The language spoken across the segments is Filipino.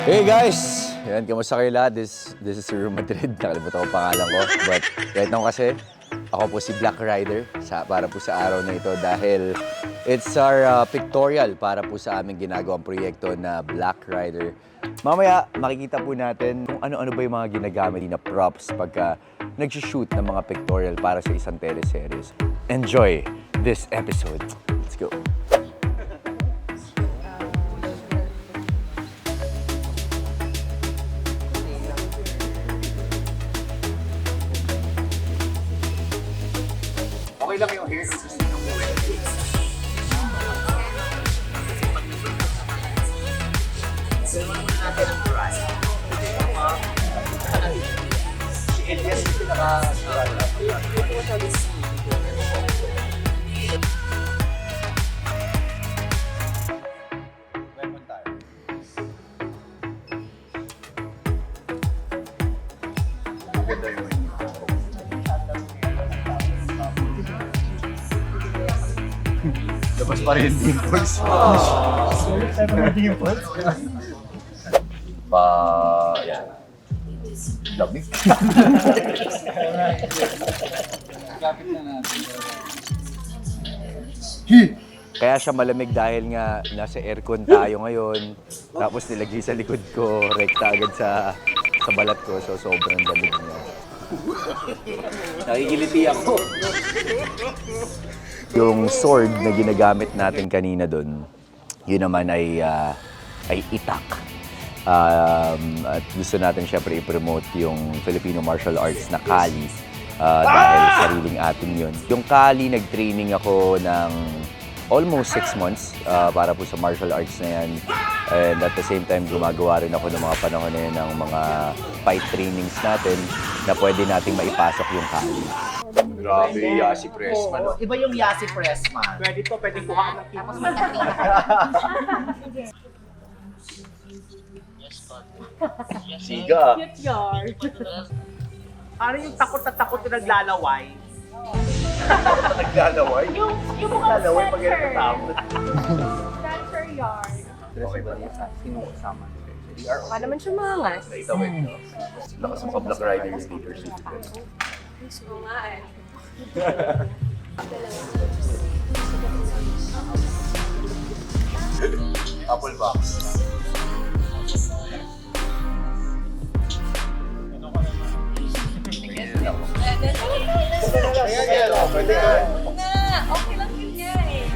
Hey guys! Yan, kamusta kayo lahat? This is Real Madrid. Nakalimutan ko pangalan ko. But right now kasi, ako po si Black Rider para po sa araw na ito dahil it's our pictorial para po sa aming ginagawang proyekto na Black Rider. Mamaya, makikita po natin kung ano-ano ba yung mga ginagamit na props pagka nag-shoot ng mga pictorial para sa isang teleseries. Enjoy this episode. Let's go! Okay lang yung hair. Si Elias yung pinaka-surala. Welcome tayo. Maganda yung labas pa rin yung dimples. Yan. Lamig. Kaya siya malamig dahil nga nasa aircon tayo ngayon. Tapos nilagay sa likod ko, rekta agad sa balat ko. So sobrang lamig niya. Nakikiliti ako. Yung sword na ginagamit natin kanina doon, yun naman ay itak. At gusto natin syempre i-promote yung Filipino martial arts na Kali dahil sariling atin yun. Yung Kali, nag-training ako ng almost 6 months para po sa martial arts na yan. And at the same time, gumagawa rin ako ng mga panahon na yun ng mga fight trainings natin na pwede nating maipasok yung Kali. Grabe, Yasi Pressman. Oh, iba yung Yasi Pressman. Pwede to, pwede kuha ng Tapos magkatrina ka. Siga. cute yard. Ano yung takot na takot na naglalaway? Naglalaway. Yung mukhang Naglalaway pag sensor. ito tapos. Sensor yard. Okay ba? Sino kasama? Baka naman siya maangas. Nakita mo ito. Lakas ng Black Rider yung leadership. Gusto nga eh. Apple box. Pwede ka. Okay lang yun nga eh.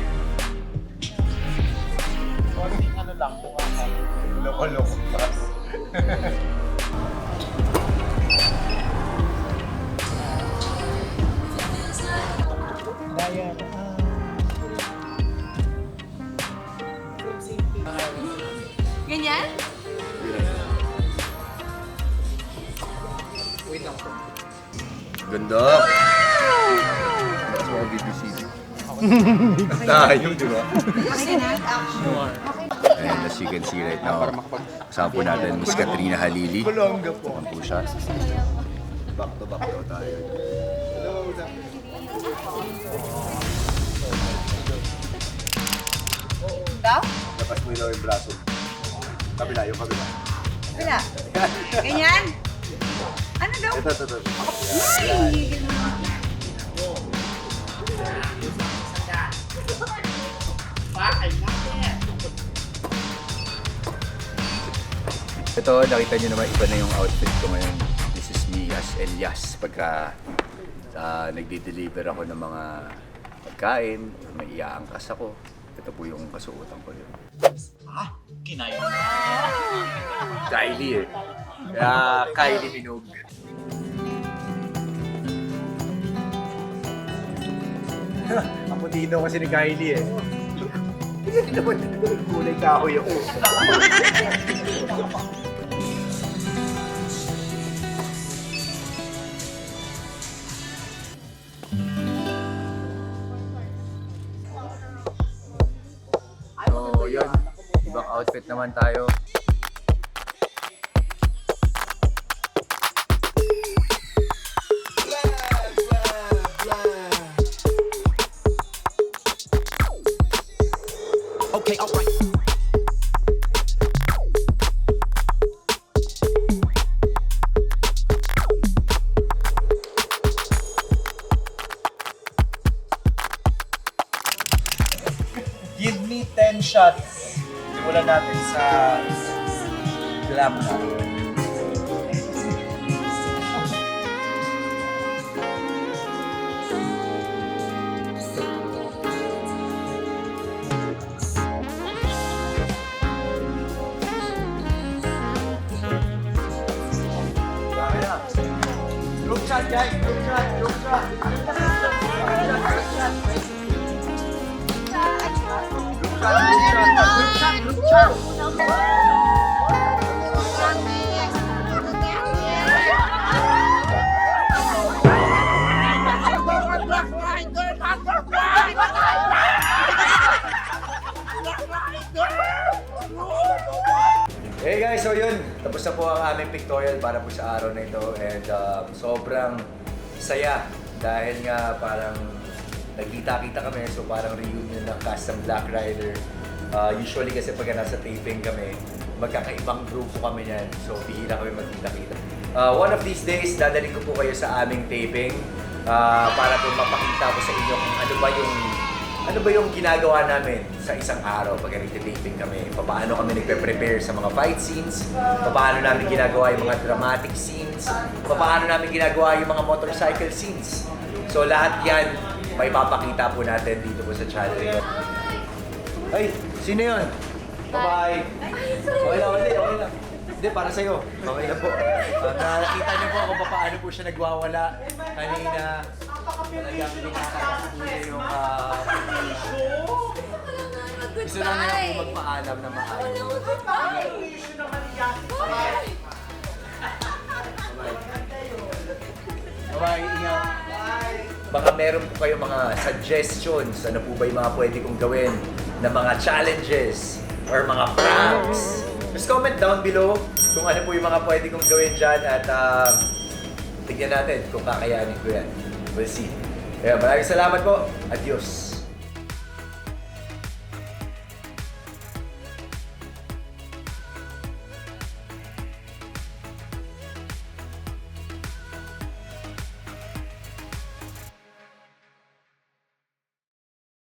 Ano lang, bukas. Loko-loko. Ganyan? Ganda. Lakas mga BBCD. Tayo, di ba? And as you can see right now, kasama po natin Miss Katrina Halili. Ayan po siya. Back to back daw tayo. Ikaw? Lapas mo daw yung braso. Kabila, yung kabila. Wala. Ganyan? Ano daw? Ito. Ay! Ito, nakita nyo naman, iba na yung outfit ko ngayon. This is me as Elias. Pagka nagdi-deliver ako ng mga pagkain, may iaangkas ako. Ito po yung kasuotan ko yun. Kinain. Kylie eh. Kaya Kylie Minogue. Ang puti daw kasi ni Kylie eh. Hindi naman kulay kahoy ako. So, yun. Ibang outfit naman tayo. Okay, alright. Give me 10 shots. Simulan natin sa glam na. Group shot guys, group shot, group shot. Group shot. Hey guys, so yun, tapos na po ang aming pictorial para po sa araw na ito and sobrang saya dahil nga parang nagkita-kita kami, so parang reunion ng cast ng Black Rider. Usually kasi pag nasa taping kami, magkakaibang grupo kami niyan, so bihira kami magkita-kita. One of these days, dadaling ko po kayo sa aming taping para po mapakita ko sa inyo kung ano ba yung ginagawa namin sa isang araw pag nagtitaping kami. Paano kami nagpe-prepare sa mga fight scenes, paano namin ginagawa yung mga dramatic scenes, paano namin ginagawa yung mga motorcycle scenes. So lahat yan, may papakita po natin dito po sa channel ko. Ay, sino yun? Bye-bye! Okay lang, okay lang. Hindi, para sa'yo. Okay lang po. Nakita niyo po kung paano po siya nagwawala kanina. Talagang pinakakasuli yung gusto lang niya po magpaalam na maayos. Bye-bye, ingat. Baka meron po kayo mga suggestions, ano po ba yung mga pwede kong gawin na mga challenges or mga pranks. Just comment down below kung ano po yung mga pwede kong gawin dyan at tignan natin kung kakayanin ko yan. We'll see. Kaya maraming salamat po. Adios.